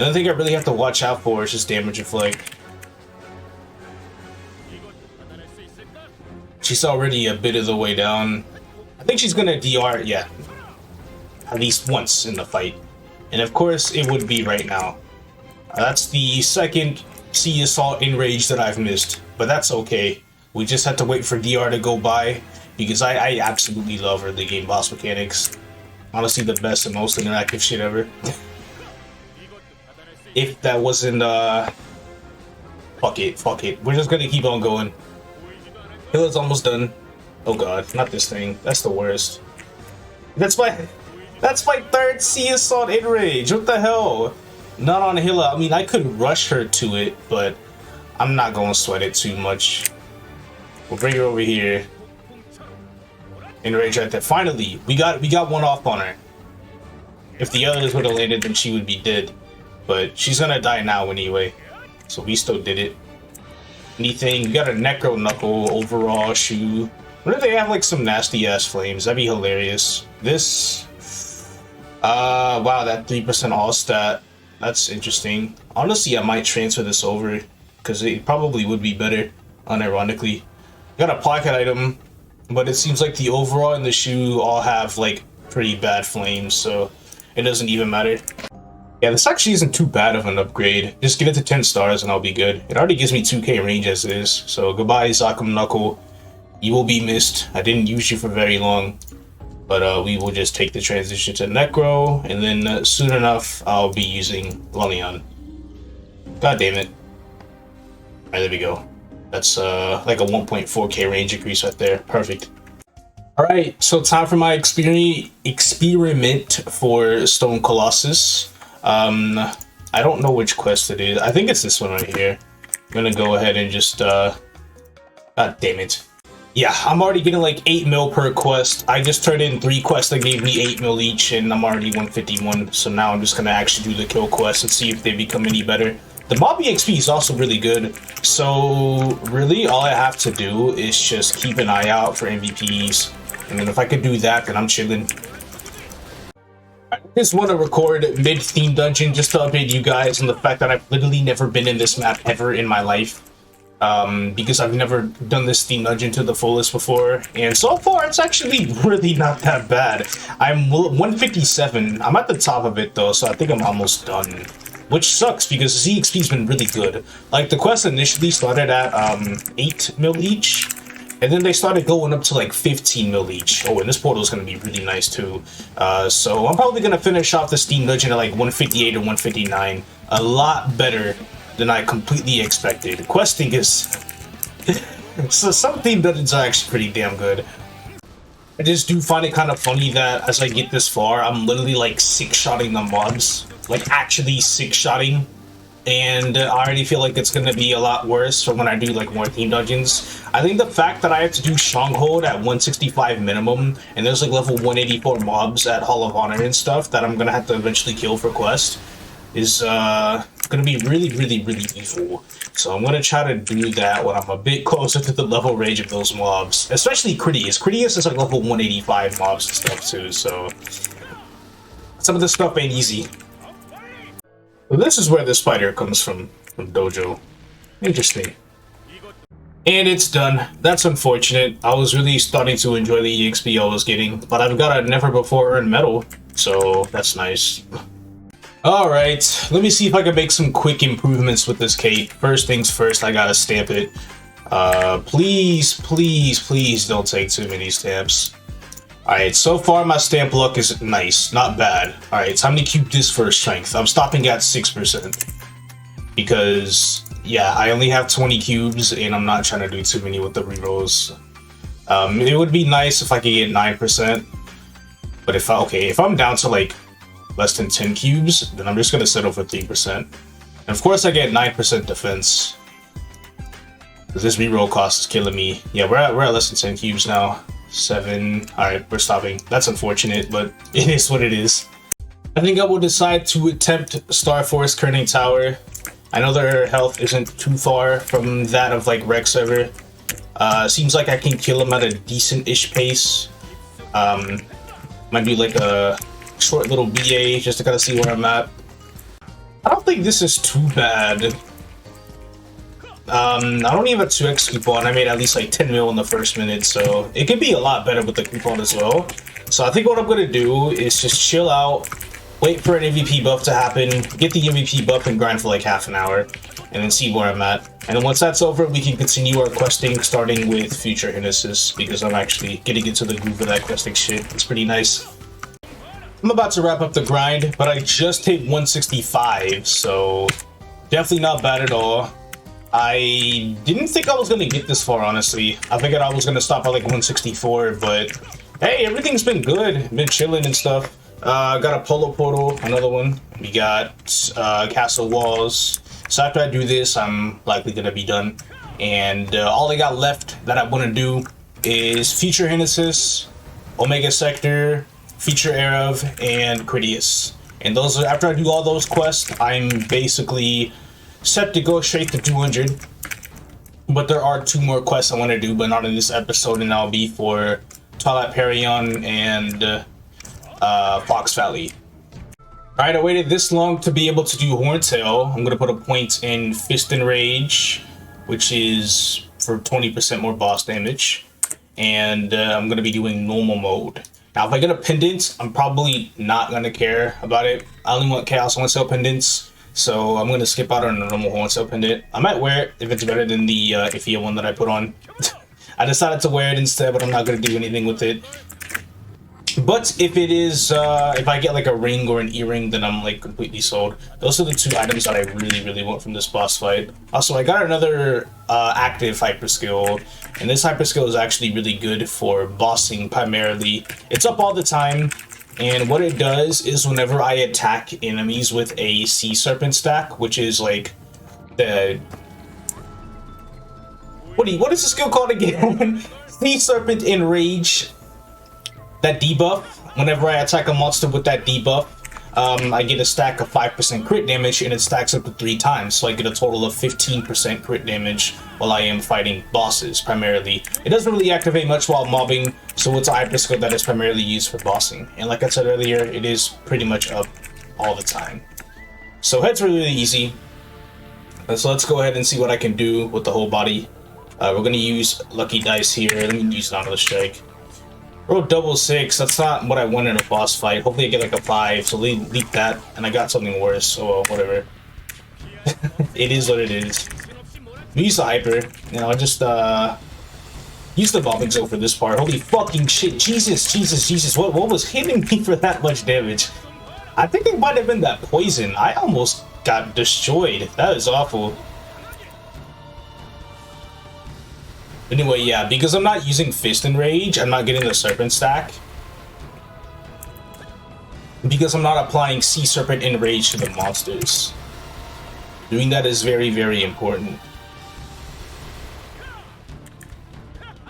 The only thing I really have to watch out for is just damage reflect. She's already a bit of the way down. I think she's gonna DR, yeah, at least once in the fight. And of course, it would be right now. That's the second Sea Assault Enrage that I've missed, but that's okay. We just have to wait for DR to go by, because I absolutely love early game boss mechanics. Honestly, the best and most interactive shit ever. If that wasn't, fuck it. We're just gonna keep on going. Hilla's almost done. Oh god, not this thing. That's the worst. That's my third Sea Assault Enrage. What the hell? Not on Hilla. I mean, I could rush her to it, but I'm not gonna sweat it too much. We'll bring her over here. Enrage right there. Finally, we got one off on her. If the others would have landed, then she would be dead. But she's gonna die now anyway. So we still did it. Anything? We got a Necro Knuckle overall shoe. What if they have like some nasty ass flames? That'd be hilarious. This, wow, that 3% all stat. That's interesting. Honestly, I might transfer this over because it probably would be better. Unironically, got a pocket item, but it seems like the overall and the shoe all have like pretty bad flames, so it doesn't even matter. Yeah, this actually isn't too bad of an upgrade. Just get it to 10 stars and I'll be good. It already gives me 2k range as is. So goodbye, Zakum Knuckle. You will be missed. I didn't use you for very long. But we will just take the transition to Necro. And then soon enough, I'll be using Lionheart. God damn it. Alright, there we go. That's like a 1.4k range increase right there. Perfect. Alright, so time for my experiment for Stone Colossus. I don't know which quest it is. I think it's this one right here. I'm gonna go ahead and just, God damn it. Yeah, I'm already getting like 8 mil per quest. I just turned in 3 quests that gave me 8 mil each, and I'm already 151. So now I'm just gonna actually do the kill quests and see if they become any better. The mob EXP is also really good. So really, all I have to do is just keep an eye out for MVPs. And then if I could do that, then I'm chilling. I just want to record mid-theme dungeon just to update you guys on the fact that I've literally never been in this map ever in my life. Because I've never done this theme dungeon to the fullest before. And so far, it's actually really not that bad. I'm 157. I'm at the top of it though, so I think I'm almost done. Which sucks because ZXP's been really good. Like, the quest initially started at 8 mil each. And then they started going up to like 15 mil each. Oh, and this portal is going to be really nice too. So I'm probably going to finish off the Steam Dungeon at like 158 or 159. A lot better than I completely expected. Questing is... so some Theme Dungeons are actually pretty damn good. I just do find it kind of funny that as I get this far, I'm literally like 6-shotting the mobs. Like actually 6-shotting. And I already feel like it's going to be a lot worse from when I do like more theme dungeons. I think the fact that I have to do Stronghold at 165 minimum, and there's like level 184 mobs at Hall of Honor and stuff that I'm going to have to eventually kill for quest, is going to be really evil. So I'm going to try to do that when I'm a bit closer to the level range of those mobs. Especially Critias. Critias is like level 185 mobs and stuff too, so some of this stuff ain't easy. So this is where the spider comes from Dojo. Interesting. And it's done. That's unfortunate. I was really starting to enjoy the EXP I was getting, but I've got a never before earned medal, so that's nice. Alright, let me see if I can make some quick improvements with this cape. First things first, I gotta stamp it. Please don't take too many stamps. Alright, so far my stamp luck is nice, not bad. Alright, time to keep this for strength. I'm stopping at 6%. Because, yeah, I only have 20 cubes and I'm not trying to do too many with the rerolls. It would be nice if I could get 9%. But if I'm down to like less than 10 cubes, then I'm just gonna settle for 3%. And of course I get 9% defense. Because this reroll cost is killing me. Yeah, we're at less than 10 cubes now. 7. Alright, we're stopping. That's unfortunate, but it is what it is. I think I will decide to attempt Star Force Kerning Tower. I know their health isn't too far from that of like Rex server. Seems like I can kill them at a decent-ish pace. Might do like a short little BA just to kind of see where I'm at. I don't think this is too bad. I don't even have a 2x coupon. I made at least like 10 mil in the first minute, so it could be a lot better with the coupon as well. So I think what I'm gonna do is just chill out, wait for an MVP buff to happen, get the MVP buff and grind for like half an hour, and then see where I'm at. And then once that's over, we can continue our questing, starting with future Henesys, because I'm actually getting into the groove of that questing shit. It's pretty nice. I'm about to wrap up the grind, but I just hit 165, so definitely not bad at all. I didn't think I was gonna get this far, honestly. I figured I was gonna stop at like 164, but hey, everything's been good. Been chilling and stuff. Got a polo portal, another one. We got castle walls. So after I do this, I'm likely gonna be done. And all I got left that I want to do is future Henesys, Omega Sector, feature Ereve, and Kritias. And those are, after I do all those quests, I'm basically set to go straight to 200. But there are 2 more quests I want to do, but not in this episode, and that'll be for Twilight Parion and Fox Valley. Alright, I waited this long to be able to do Horntail. I'm going to put a point in Fist and Rage, which is for 20% more boss damage. And I'm going to be doing normal mode. Now, if I get a pendant, I'm probably not going to care about it. I only want Chaos Horntail pendants, so I'm going to skip out on the normal Horntail pendant. I might wear it if it's better than the Ifia one that I put on. I decided to wear it instead, but I'm not going to do anything with it. But if it is, if I get like a ring or an earring, then I'm like completely sold. Those are the 2 items that I really want from this boss fight. Also, I got another active hyper skill, and this hyper skill is actually really good for bossing primarily. It's up all the time, and what it does is whenever I attack enemies with a Sea Serpent stack, which is like the... What is the skill called again? Sea Serpent Enrage. That debuff, whenever I attack a monster with that debuff, I get a stack of 5% crit damage, and it stacks up to 3 times, so I get a total of 15% crit damage while I am fighting bosses, primarily. It doesn't really activate much while mobbing, so it's a hyper skill that is primarily used for bossing. And like I said earlier, it is pretty much up all the time. So head's really easy. So let's go ahead and see what I can do with the whole body. We're going to use Lucky Dice here. Let me use Nautilus Strike. Roll double 6, that's not what I want in a boss fight. Hopefully I get like a 5, so leak that, and I got something worse, so whatever. It is what it is. We use the hyper, you know, I just use the bombing zone for this part. Holy fucking shit, Jesus, what was hitting me for that much damage? I think it might have been that poison. I almost got destroyed. That is awful. Anyway, yeah, because I'm not using Fist and Rage, I'm not getting the Serpent stack. Because I'm not applying Sea Serpent Enrage to the monsters. Doing that is very important.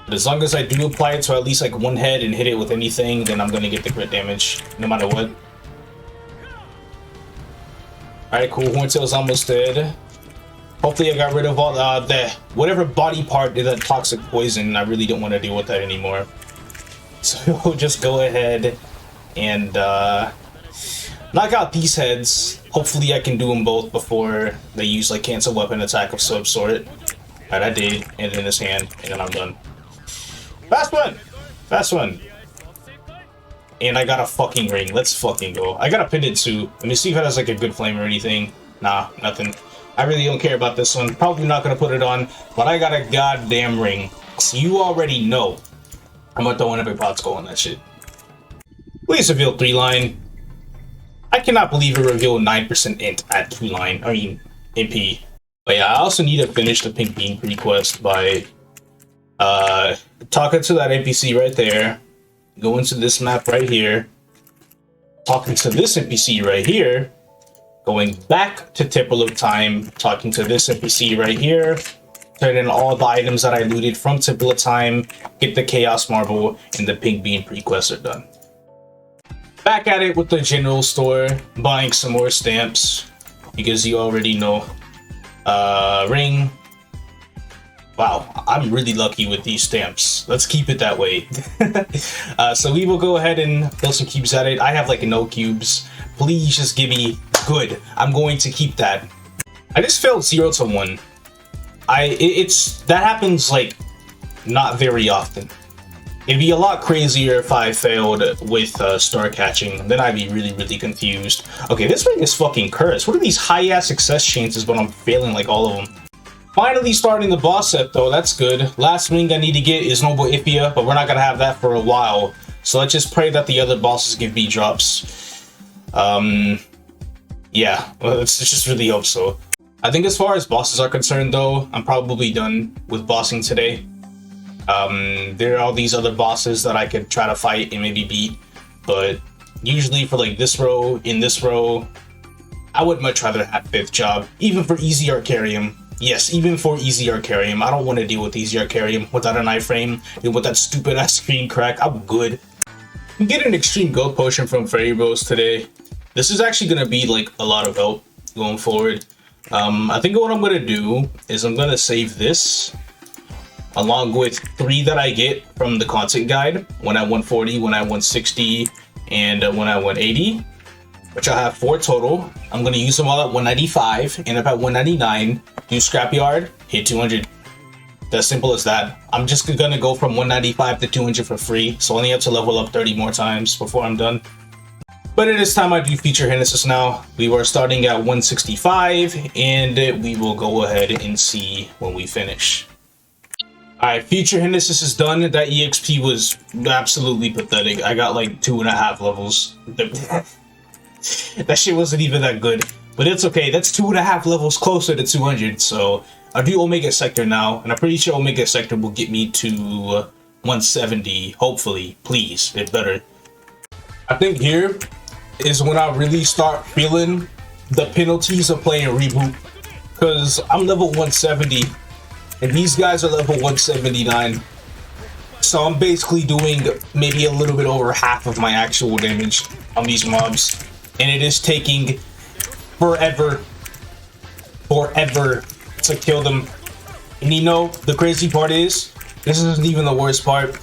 But as long as I do apply it to at least like one head and hit it with anything, then I'm gonna get the crit damage, no matter what. Alright, cool, Horntail's almost dead. Hopefully I got rid of all the whatever body part did that toxic poison. I really don't want to deal with that anymore. So we'll just go ahead and knock out these heads. Hopefully I can do them both before they use like cancel weapon attack of some sort. Alright, I did, and then this hand, and then I'm done. Fast one. And I got a fucking ring. Let's fucking go. I got a pendant too. Let me see if it has like a good flame or anything. Nah, nothing. I really don't care about this one. Probably not going to put it on, but I got a goddamn ring. So you already know I'm going to throw an epic pot skull on that shit. Please reveal 3 line. I cannot believe it revealed 9% int at 2 line. I mean, MP. But yeah, I also need to finish the Pink Bean pre-quest by talking to that NPC right there. Go into this map right here. Talking to this NPC right here. Going back to Temple of Time, talking to this NPC right here, turn in all the items that I looted from Temple of Time, get the Chaos Marble, and the Pink Bean pre-quests are done. Back at it with the general store, buying some more stamps, because you already know. Ring. Wow, I'm really lucky with these stamps. Let's keep it that way. So we will go ahead and throw some cubes at it. I have like no cubes. Please just give me good. I'm going to keep that. I just failed 0 to 1. That happens like not very often. It'd be a lot crazier if I failed with star catching. Then I'd be really, really confused. Okay, this ring is fucking cursed. What are these high-ass success chances when I'm failing like all of them? Finally starting the boss set though, that's good. Last ring I need to get is Noble Ithia, but we're not gonna have that for a while. So let's just pray that the other bosses give me drops. Yeah, let's just really hope so. I think as far as bosses are concerned though, I'm probably done with bossing today. There are all these other bosses that I could try to fight and maybe beat, but usually for like this row, in this row, I would much rather have 5th job, even for easy Arkarium. Yes, even for easy Arkarium. I don't want to deal with easy Arkarium without an iframe and with that stupid ass screen crack. I'm good. I'm getting an extreme gold potion from Fairy Bros today. This is actually going to be like a lot of help going forward. I think what I'm going to do is I'm going to save this along with 3 that I get from the content guide, when I 140, when I 160, and when I 180, which I'll have 4 total. I'm going to use them all at 195, and if at 199, do Scrapyard, hit 200. As simple as that. I'm just going to go from 195 to 200 for free, so I only have to level up 30 more times before I'm done. But it is time I do feature Henesys now. We were starting at 165, and we will go ahead and see when we finish. Alright, Future Henesys is done. That EXP was absolutely pathetic. I got like 2.5 levels. That shit wasn't even that good. But it's okay, that's 2.5 levels closer to 200, so I do Omega Sector now, and I'm pretty sure Omega Sector will get me to 170, hopefully. Please, it better. I think here is when I really start feeling the penalties of playing Reboot, because I'm level 170. And these guys are level 179. So I'm basically doing maybe a little bit over half of my actual damage on these mobs. And it is taking forever to kill them. And you know, the crazy part is, this isn't even the worst part.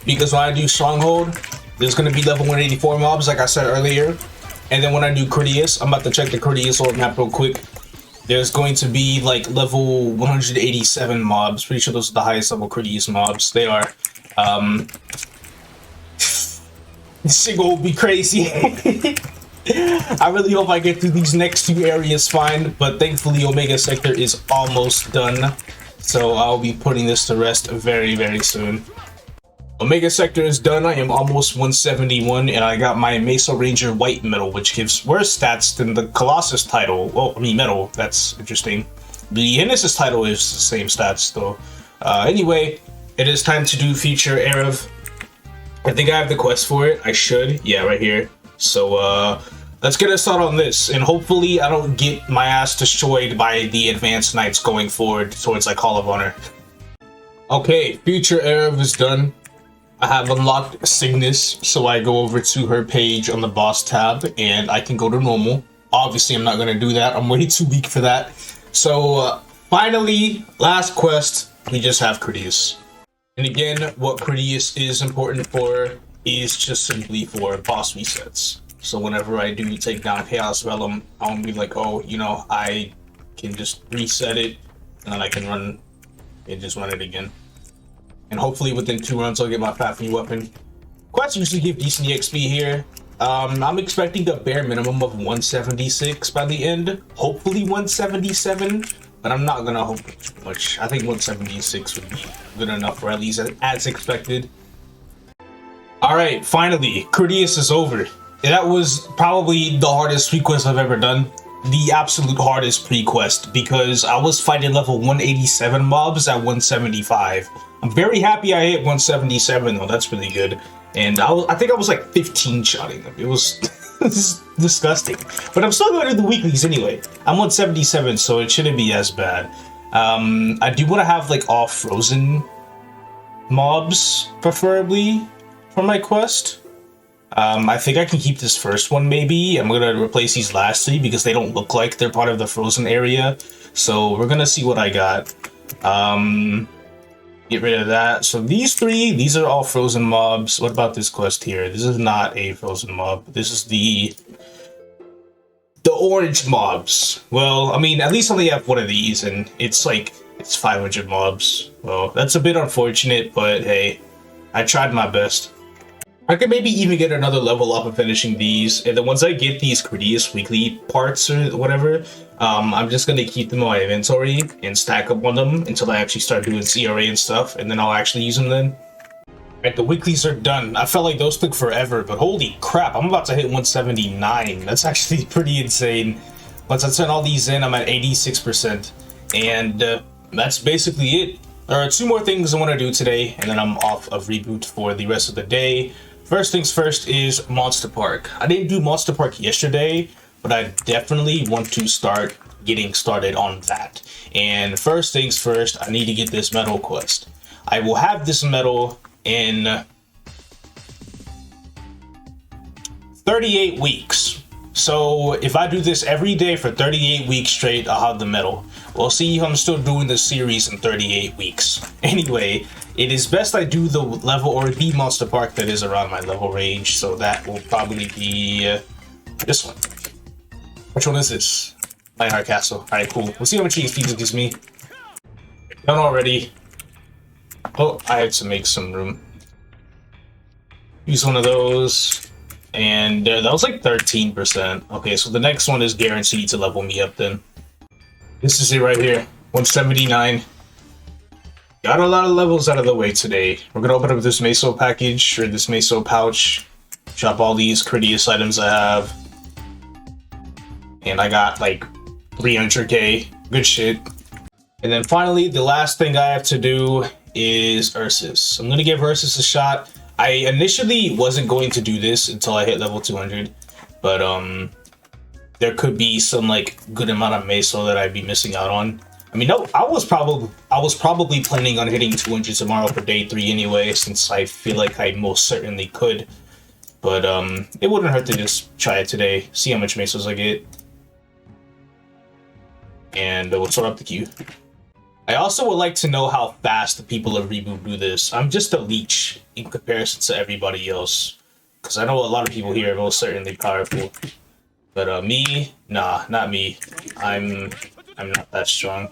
Because when I do Stronghold, there's going to be level 184 mobs, like I said earlier. And then when I do Kritias, I'm about to check the Kritias old map real quick. There's going to be like level 187 mobs. Pretty sure those are the highest level Kritias mobs. They are. This shit will be crazy. I really hope I get through these next 2 areas fine, but thankfully Omega Sector is almost done. So I'll be putting this to rest very, very soon. Omega Sector is done. I am almost 171, and I got my Mesa Ranger White medal, which gives worse stats than the Colossus title. Well, I mean medal. That's interesting. The Henesys title is the same stats, though. Anyway, it is time to do feature Ereve. I think I have the quest for it. I should. Yeah, right here. So, let's get us started on this, and hopefully I don't get my ass destroyed by the advanced knights going forward towards like Hall of Honor. Okay, feature Ereve is done. I have unlocked Cygnus, so I go over to her page on the boss tab, and I can go to normal. Obviously, I'm not going to do that. I'm way too weak for that. So, finally, last quest, we just have Kritias. And again, what Kritias is important for is just simply for boss resets. So whenever I do take down Chaos Vellum, I won't be like, oh, you know, I can just reset it, and then I can run and just run it again. And hopefully within 2 runs I'll get my Fat new weapon. Quests usually give decent EXP here. I'm expecting a bare minimum of 176 by the end. Hopefully 177, but I'm not gonna hope too much. I think 176 would be good enough for at least as expected. Alright, finally, Kritias is over. That was probably the hardest prequest I've ever done. The absolute hardest prequest, because I was fighting level 187 mobs at 175. I'm very happy I hit 177 though, that's really good. And I think I was like 15 shotting them. It was disgusting. But I'm still going to do the weeklies anyway. I'm 177, so it shouldn't be as bad. I do want to have like all frozen mobs, preferably, for my quest. I think I can keep this first one maybe. I'm going to replace these last 3 because they don't look like they're part of the frozen area. So we're going to see what I got. Get rid of that. So these 3, these are all frozen mobs. What about this quest here? This is not a frozen mob. This is the orange mobs. Well, I mean, at least I only have one of these, and it's like, it's 500 mobs. Well, that's a bit unfortunate, but hey, I tried my best. I could maybe even get another level up of finishing these, and then once I get these Kritias weekly parts or whatever, I'm just gonna keep them in my inventory and stack up on them until I actually start doing CRA and stuff, and then I'll actually use them then. Alright, the weeklies are done. I felt like those took forever, but holy crap, I'm about to hit 179. That's actually pretty insane. Once I turn all these in, I'm at 86%. And that's basically it. There are 2 more things I want to do today, and then I'm off of Reboot for the rest of the day. First things first is Monster Park. I didn't do Monster Park yesterday, but I definitely want to start getting started on that. And first things first, I need to get this medal quest. I will have this medal in 38 weeks. So if I do this every day for 38 weeks straight, I'll have the medal. We'll see if I'm still doing this series in 38 weeks. Anyway, it is best I do the level or the Monster Park that is around my level range. So that will probably be this one. Which one is this? Lionheart Castle. Alright, cool. We'll see how much XP this gives me. Done already. Oh, I had to make some room. Use one of those. And that was like 13%. Okay, so the next one is guaranteed to level me up then. This is it right here. 179. Got a lot of levels out of the way today. We're gonna open up this Meso package, or this Meso pouch. Drop all these Critias items I have. And I got like 300k. Good shit. And then finally, the last thing I have to do is Ursus. I'm gonna give Ursus a shot. I initially wasn't going to do this until I hit level 200, but there could be some like good amount of Meso that I'd be missing out on. I mean, no, I was probably planning on hitting 200 tomorrow for day 3 anyway, since I feel like I most certainly could. But it wouldn't hurt to just try it today, see how much Mesos I get, and we'll sort up the queue. I also would like to know how fast the people of Reboot do this. I'm just a leech in comparison to everybody else, because I know a lot of people here are most certainly powerful. But me, nah, not me. I'm not that strong.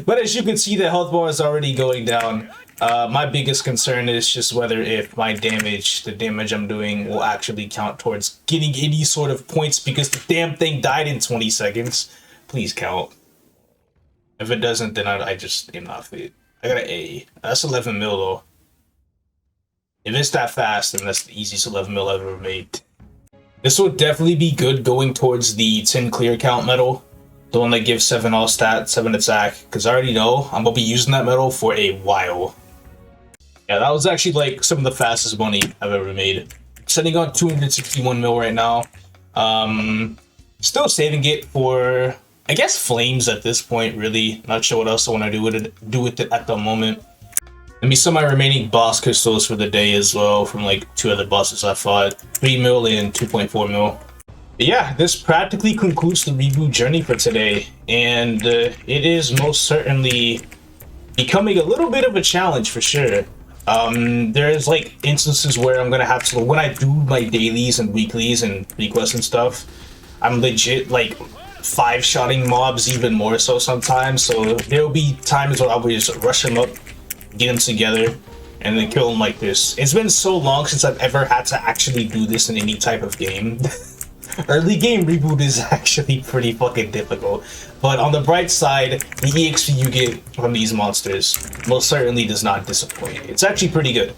But as you can see, the health bar is already going down. My biggest concern is just whether if my damage, the damage I'm doing, will actually count towards getting any sort of points, because the damn thing died in 20 seconds. Please count. If it doesn't, then I just am not fit. I got an A. That's 11 mil though. If it's that fast, then that's the easiest 11 mil I've ever made. This will definitely be good going towards the 10 clear count medal. The one that gives 7 all stat, 7 attack. Because I already know I'm going to be using that medal for a while. Yeah, that was actually like some of the fastest money I've ever made. Sitting on 261 mil right now. Still saving it for, I guess, flames at this point, really. Not sure what else I want to do with it at the moment. Let me sell my remaining boss crystals for the day as well, from like 2 other bosses I fought. 3 mil and 2.4 mil. But yeah, this practically concludes the Reboot journey for today. And it is most certainly becoming a little bit of a challenge for sure. There's like instances where I'm gonna have to, when I do my dailies and weeklies and requests and stuff, I'm legit like 5-shotting mobs even more so sometimes. So there'll be times where I'll just rush them up, get them together, and then kill them like this. It's been so long since I've ever had to actually do this in any type of game. Early game Reboot is actually pretty fucking difficult, but on the bright side, the EXP you get from these monsters most certainly does not disappoint. It's actually pretty good.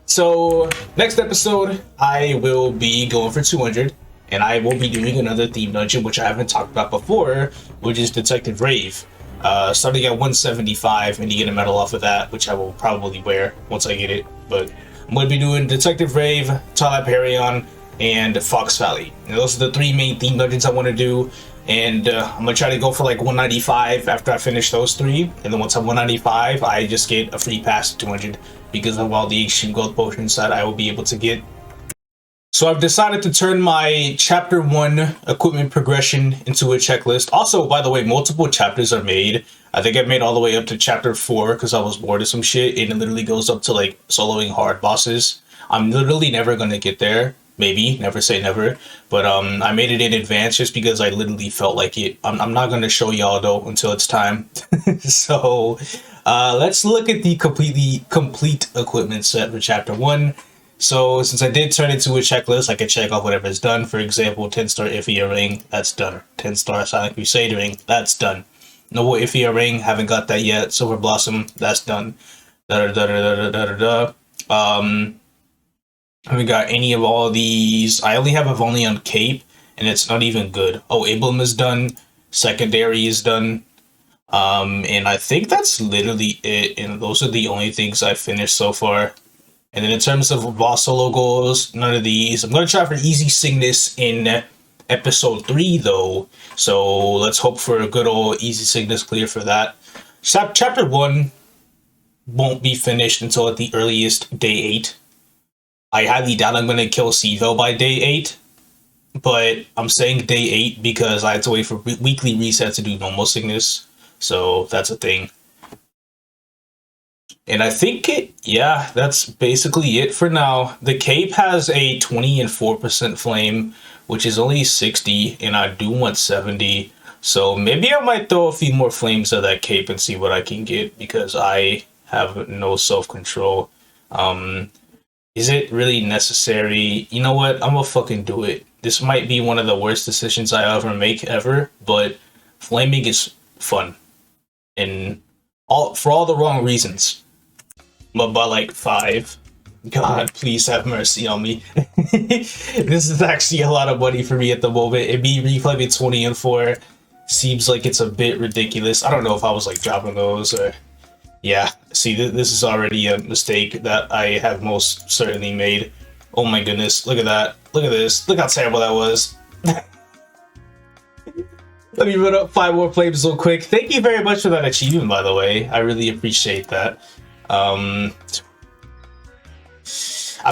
So next episode, I will be going for 200, and I will be doing another theme dungeon, which I haven't talked about before, which is Detective Rave. Starting at 175, and you get a medal off of that, which I will probably wear once I get it. But I'm going to be doing Detective Rave, Arkarium, and Fox Valley. And those are the 3 main theme dungeons I want to do. And I'm going to try to go for like 195 after I finish those 3. And then once I'm 195, I just get a free pass to 200 because of all the extreme gold potions that I will be able to get. So I've decided to turn my chapter 1 equipment progression into a checklist. Also, by the way, multiple chapters are made. I think I've made all the way up to chapter 4 because I was bored of some shit, and it literally goes up to like soloing hard bosses. I'm literally never going to get there. maybe, never say never. But I made it in advance just because I literally felt like it. I'm not going to show y'all though until it's time. So let's look at the complete equipment set for chapter 1. So since I did turn it to a checklist, I can check off whatever is done. For example, 10-star Ifia ring, that's done. 10-star Silent Crusade ring, that's done. Noble Ifia ring, haven't got that yet. Silver Blossom, that's done. Haven't got any of all these. I only have Avonion Cape, and it's not even good. Oh, Emblem is done. Secondary is done. And I think that's literally it. And those are the only things I finished so far. And then in terms of boss solo goals, none of these. I'm going to try for easy Cygnus in episode 3, though. So let's hope for a good old easy Cygnus clear for that. Chapter 1 won't be finished until at the earliest day 8. I highly doubt I'm going to kill Sivo by day 8. But I'm saying day 8 because I have to wait for weekly resets to do normal Cygnus. So that's a thing. And I think that's basically it for now. The cape has a 20 and 4% flame, which is only 60, and I do want 70. So maybe I might throw a few more flames at that cape and see what I can get, because I have no self-control. Is it really necessary? You know what? I'm gonna fucking do it. This might be one of the worst decisions I ever make ever, but flaming is fun. And for all the wrong reasons. But by like 5. God, please have mercy on me. This is actually a lot of money for me at the moment. And me reflaming 20 and 4 seems like it's a bit ridiculous. I don't know if I was like dropping those or... Yeah, see, this is already a mistake that I have most certainly made. Oh my goodness, look at that. Look at this. Look how terrible that was. Let me run up 5 more flames real quick. Thank you very much for that achievement, by the way. I really appreciate that. I'm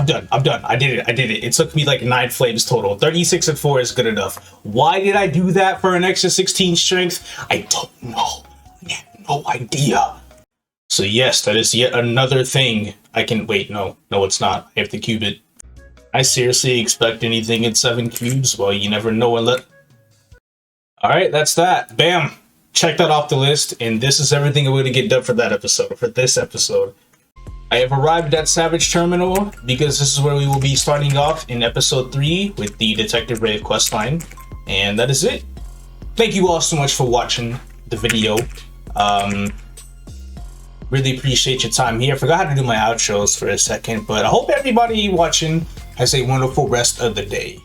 done. I did it. It took me like 9 flames total. 36 and 4 is good enough. Why did I do that for an extra 16 strength? I don't know. I have no idea. So yes, that is yet another thing I can... Wait, no, it's not. I have to cube it. I seriously expect anything in 7 cubes? Well, you never know. Alright, that's that. Bam! Check that off the list, and this is everything I'm going to get done for this episode. I have arrived at Savage Terminal, because this is where we will be starting off in episode 3 with the Detective Brave questline. And that is it. Thank you all so much for watching the video. Really appreciate your time here. I forgot how to do my outros for a second, but I hope everybody watching has a wonderful rest of the day.